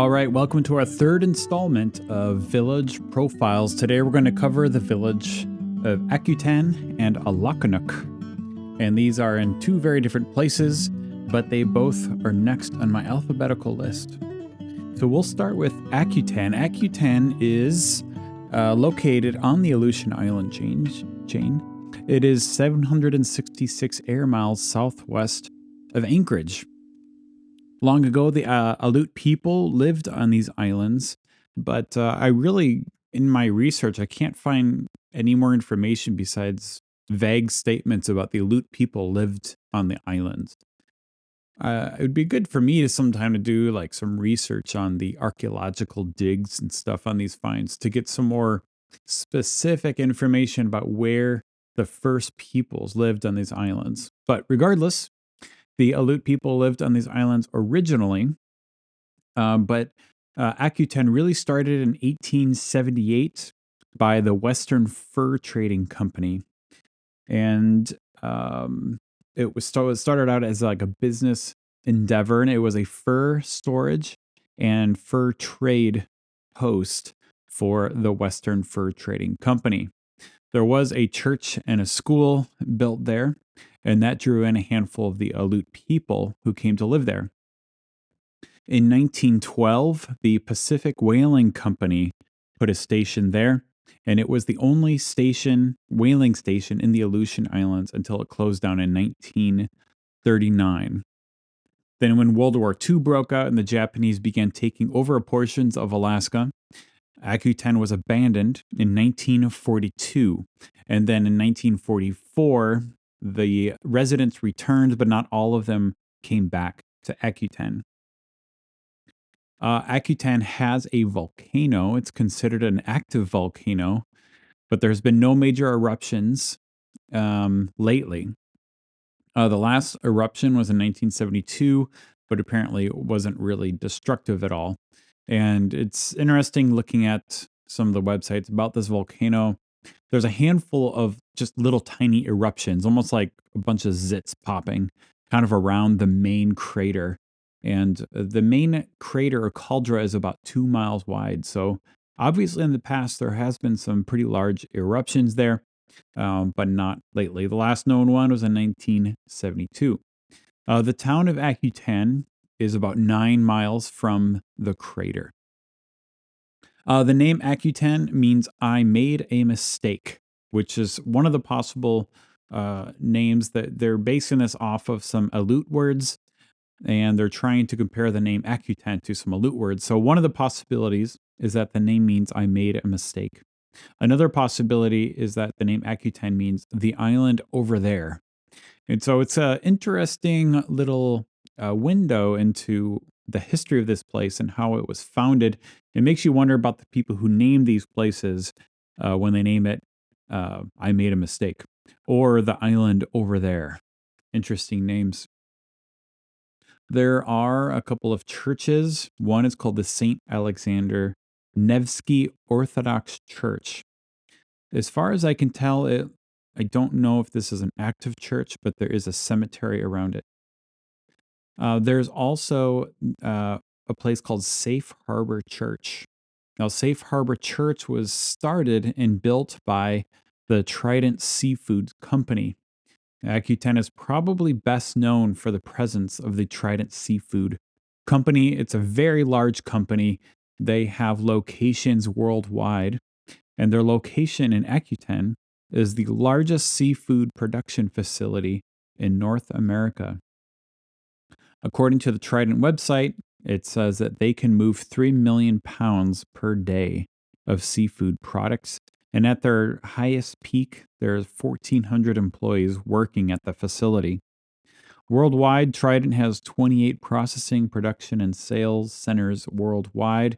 All right, welcome to our third installment of Village Profiles. Today we're going to cover the village of Akutan and Alakanuk. And these are in two very different places, but they both are next on my alphabetical list. So we'll start with Akutan. Akutan is located on the Aleutian Island chain. It is 766 air miles southwest of Anchorage. Long ago, the Aleut people lived on these islands, but in my research, I can't find any more information besides vague statements about the Aleut people lived on the islands. It would be good for me to sometime to do like some research on the archaeological digs and stuff on these finds to get some more specific information about where the first peoples lived on these islands. But regardless, the Aleut people lived on these islands originally, but Akutan really started in 1878 by the Western Fur Trading Company. And it started out as like a business endeavor, and it was a fur storage and fur trade post for the Western Fur Trading Company. There was a church and a school built there, and that drew in a handful of the Aleut people who came to live there. In 1912, the Pacific Whaling Company put a station there, and it was the only whaling station in the Aleutian Islands until it closed down in 1939. Then when World War II broke out and the Japanese began taking over portions of Alaska, Akutan was abandoned in 1942, and then in 1944, the residents returned, but not all of them came back to Akutan. Akutan has a volcano. It's considered an active volcano, but there's been no major eruptions lately. The last eruption was in 1972, but apparently it wasn't really destructive at all. And it's interesting looking at some of the websites about this volcano. There's a handful of just little tiny eruptions, almost like a bunch of zits popping kind of around the main crater. And the main crater or caldera is about 2 miles wide. So obviously in the past, there has been some pretty large eruptions there, but not lately. The last known one was in 1972. The town of Akutan is about 9 miles from the crater. The name Akutan means I made a mistake, which is one of the possible names that they're basing this off of some Aleut words, and they're trying to compare the name Akutan to some Aleut words. So one of the possibilities is that the name means I made a mistake. Another possibility is that the name Akutan means the island over there. And so it's an interesting little window into the history of this place and how it was founded. It makes you wonder about the people who name these places when they name it, I made a mistake, or the island over there. Interesting names. There are a couple of churches. One is called the St. Alexander Nevsky Orthodox Church. As far as I can tell, I don't know if this is an active church, but there is a cemetery around it. There's also a place called Safe Harbor Church. Now, Safe Harbor Church was started and built by the Trident Seafood Company. Akutan is probably best known for the presence of the Trident Seafood Company. It's a very large company. They have locations worldwide, and their location in Akutan is the largest seafood production facility in North America. According to the Trident website, it says that they can move 3 million pounds per day of seafood products. And at their highest peak, there's 1,400 employees working at the facility. Worldwide, Trident has 28 processing, production, and sales centers worldwide.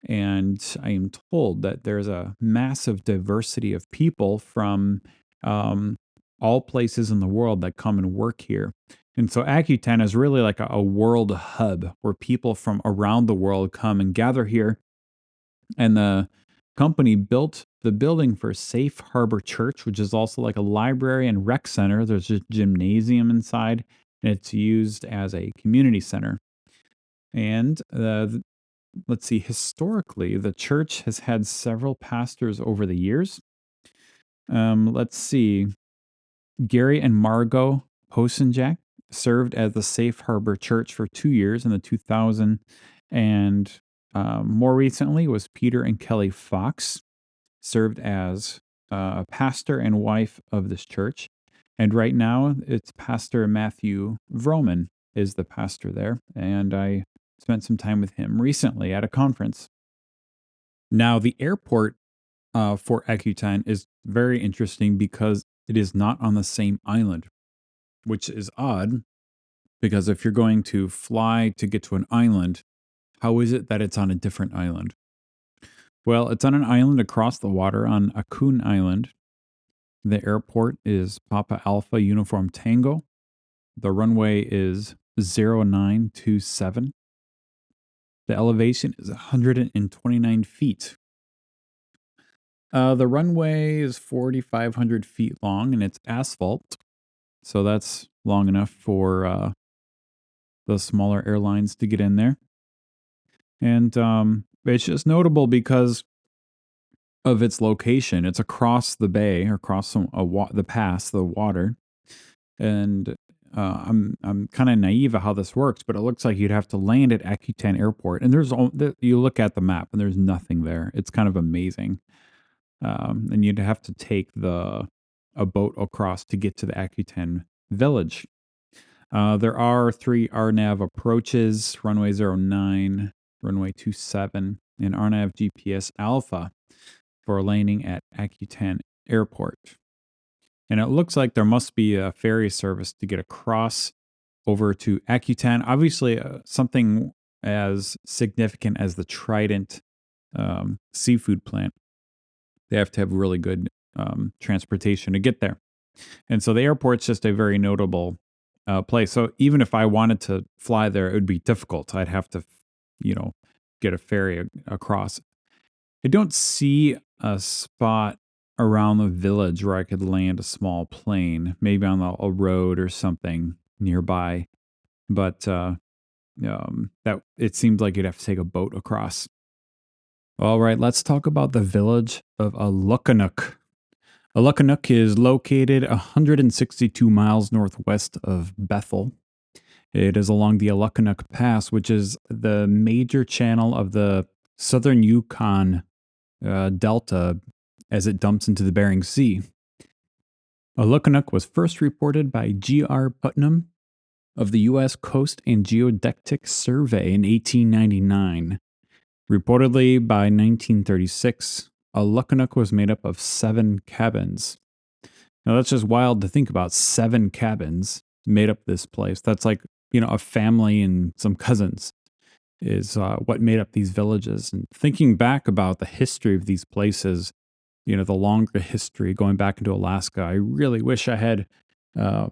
And I am told that there's a massive diversity of people from all places in the world that come and work here. And so Akutan is really like a world hub where people from around the world come and gather here. And the company built the building for Safe Harbor Church, which is also like a library and rec center. There's a gymnasium inside, and it's used as a community center. And let's see, historically, the church has had several pastors over the years. Let's see. Gary and Margot Hosenjack served as the Safe Harbor Church for 2 years in the 2000, and more recently was Peter and Kelly Fox served as a pastor and wife of this church. And right now, it's Pastor Matthew Vroman is the pastor there, and I spent some time with him recently at a conference. Now, the airport for Akutan is very interesting because it is not on the same island, which is odd because if you're going to fly to get to an island, how is it that it's on a different island? Well, it's on an island across the water on Akutan Island. The airport is Papa Alpha Uniform Tango. The runway is 0927. The elevation is 129 feet. The runway is 4,500 feet long and it's asphalt. So that's long enough for the smaller airlines to get in there. And it's just notable because of its location. It's across the bay, across the pass, the water. And I'm kind of naive at how this works, but it looks like you'd have to land at Akutan Airport. And you look at the map and there's nothing there. It's kind of amazing. And you'd have to take a boat across to get to the Akutan village. There are 3 RNAV approaches, runway 09, runway 27, and RNAV GPS Alpha for landing at Akutan Airport. And it looks like there must be a ferry service to get across over to Akutan. Obviously, something as significant as the Trident seafood plant. They have to have really good transportation to get there. And so the airport's just a very notable place. So even if I wanted to fly there, it would be difficult. I'd have to, get a ferry across. I don't see a spot around the village where I could land a small plane, maybe on a road or something nearby. But that it seems like you'd have to take a boat across. All right, let's talk about the village of Alakanuk. Alakanuk is located 162 miles northwest of Bethel. It is along the Alakanuk Pass, which is the major channel of the southern Yukon Delta as it dumps into the Bering Sea. Alakanuk was first reported by G.R. Putnam of the U.S. Coast and Geodetic Survey in 1899. Reportedly, by 1936, Alakanuk was made up of 7 cabins. Now, that's just wild to think about. 7 cabins made up this place. That's like, a family and some cousins is what made up these villages. And thinking back about the history of these places, the longer history going back into Alaska, I really wish I had, a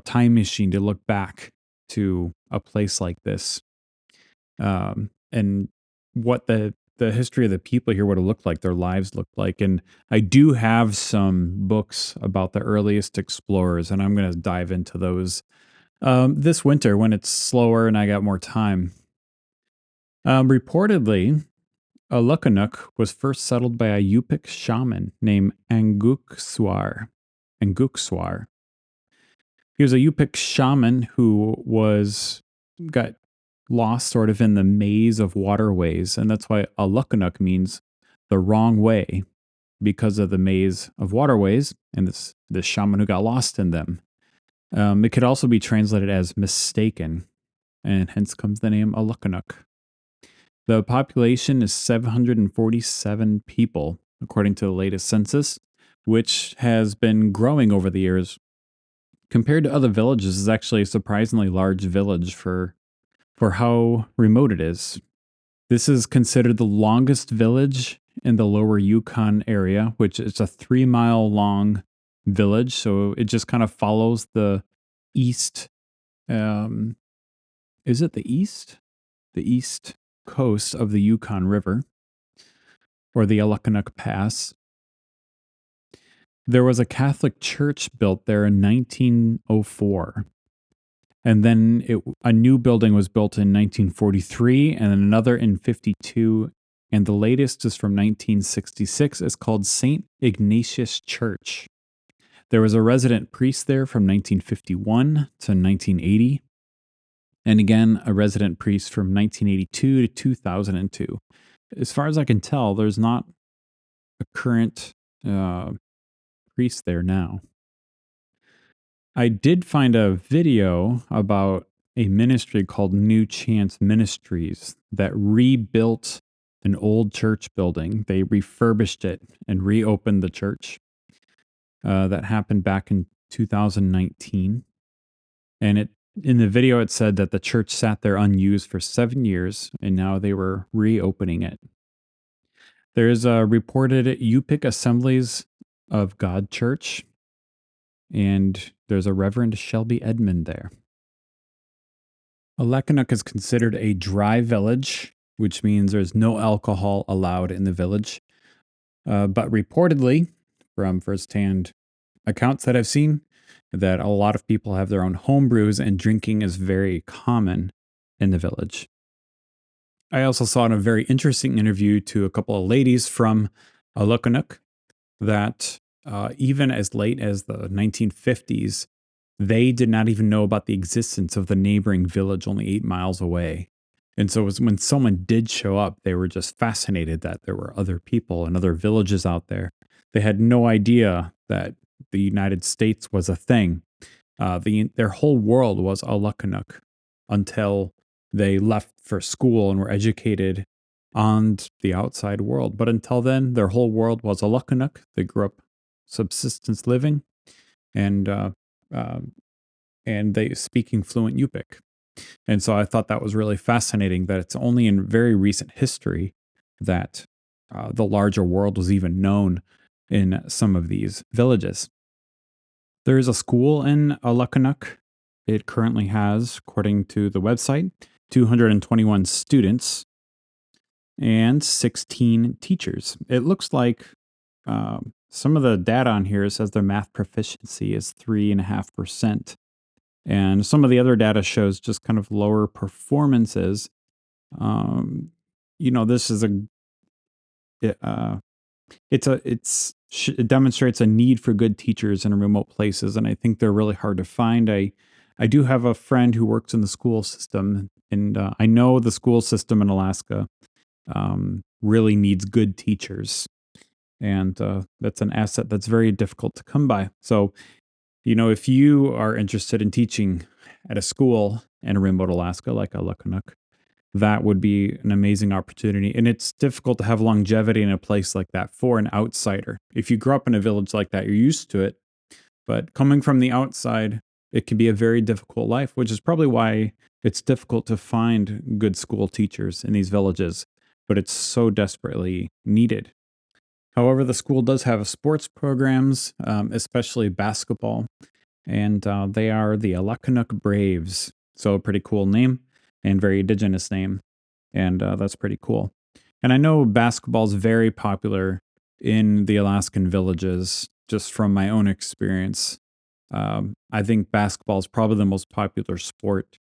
time machine to look back to a place like this. And what the history of the people here would have looked like, their lives looked like. And I do have some books about the earliest explorers, and I'm going to dive into those this winter when it's slower and I got more time. Reportedly, Alakanuk was first settled by a Yupi'k shaman named Angukswar. He was a Yupi'k shaman who got lost sort of in the maze of waterways, and that's why Alakanuk means the wrong way, because of the maze of waterways and this shaman who got lost in them. It could also be translated as mistaken, and hence comes the name Alakanuk. The population is 747 people, according to the latest census, which has been growing over the years. Compared to other villages, it's actually a surprisingly large village for how remote it is. This is considered the longest village in the lower Yukon area, which is a 3-mile long village. So it just kind of follows the east. Is it the east? The east coast of the Yukon River, or the Alakanuk Pass. There was a Catholic church built there in 1904. And then a new building was built in 1943 and another in 52. And the latest is from 1966. It's called St. Ignatius Church. There was a resident priest there from 1951 to 1980. And again, a resident priest from 1982 to 2002. As far as I can tell, there's not a current priest there now. I did find a video about a ministry called New Chance Ministries that rebuilt an old church building. They refurbished it and reopened the church. That happened back in 2019. And in the video, it said that the church sat there unused for 7 years, and now they were reopening it. There's a reported Yupi'k Assemblies of God Church, and there's a Reverend Shelby Edmond there. Alakanuk is considered a dry village, which means there's no alcohol allowed in the village. But reportedly, from firsthand accounts that I've seen, that a lot of people have their own home brews and drinking is very common in the village. I also saw in a very interesting interview to a couple of ladies from Alakanuk that even as late as the 1950s, they did not even know about the existence of the neighboring village only 8 miles away. And so it was when someone did show up, they were just fascinated that there were other people and other villages out there. They had no idea that the United States was a thing. Their whole world was Alakanuk until they left for school and were educated on the outside world. But until then, their whole world was Alakanuk. They grew up subsistence living and they speaking fluent Yupi'k. And so I thought that was really fascinating that it's only in very recent history that the larger world was even known in some of these villages. There is a school in Alakanuk. It currently has, according to the website, 221 students and 16 teachers. It looks like some of the data on here says their math proficiency is 3.5%. And some of the other data shows just kind of lower performances. This is it demonstrates a need for good teachers in remote places, and I think they're really hard to find. I do have a friend who works in the school system, and I know the school system in Alaska really needs good teachers, and that's an asset that's very difficult to come by. So, if you are interested in teaching at a school in remote Alaska, like Alakanuk, that would be an amazing opportunity. And it's difficult to have longevity in a place like that for an outsider. If you grow up in a village like that, you're used to it. But coming from the outside, it can be a very difficult life, which is probably why it's difficult to find good school teachers in these villages. But it's so desperately needed. However, the school does have sports programs, especially basketball, and they are the Alakanuk Braves. So a pretty cool name and very indigenous name, and that's pretty cool. And I know basketball is very popular in the Alaskan villages, just from my own experience. I think basketball is probably the most popular sport,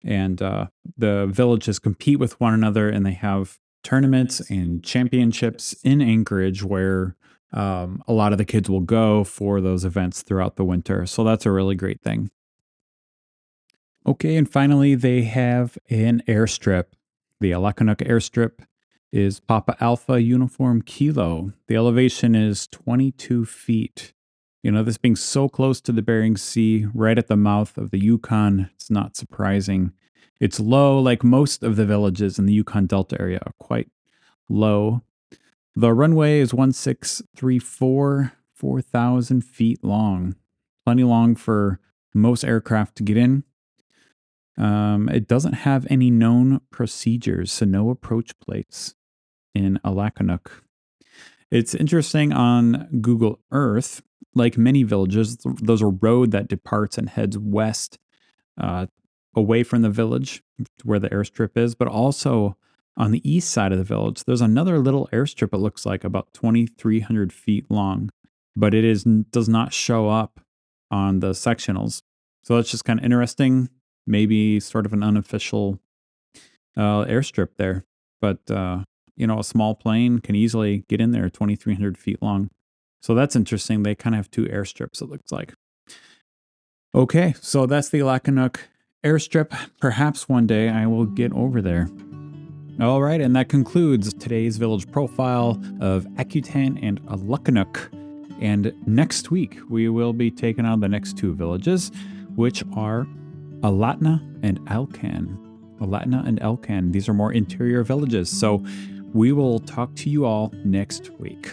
and the villages compete with one another, and they have tournaments and championships in Anchorage where a lot of the kids will go for those events throughout the winter. So that's a really great thing. Okay, and finally, they have an airstrip. The Alakanuk airstrip is Papa Alpha Uniform Kilo. The elevation is 22 feet. This being so close to the Bering Sea, right at the mouth of the Yukon, it's not surprising. It's low, like most of the villages in the Yukon Delta area are quite low. The runway is 1634, 4,000 feet long. Plenty long for most aircraft to get in. It doesn't have any known procedures, so no approach plates in Alakanuk. It's interesting on Google Earth, like many villages, there's a road that departs and heads west away from the village where the airstrip is, but also on the east side of the village, there's another little airstrip, it looks like about 2,300 feet long, but it does not show up on the sectionals. So that's just kind of interesting. maybe sort of an unofficial airstrip there. But, a small plane can easily get in there 2,300 feet long. So that's interesting. They kind of have two airstrips, it looks like. Okay, so that's the Alakanuk airstrip. Perhaps one day I will get over there. All right, and that concludes today's village profile of Akutan and Alakanuk. And next week, we will be taking on the next two villages, which are Alatna and Alcan. Alatna and Alcan. These are more interior villages. So we will talk to you all next week.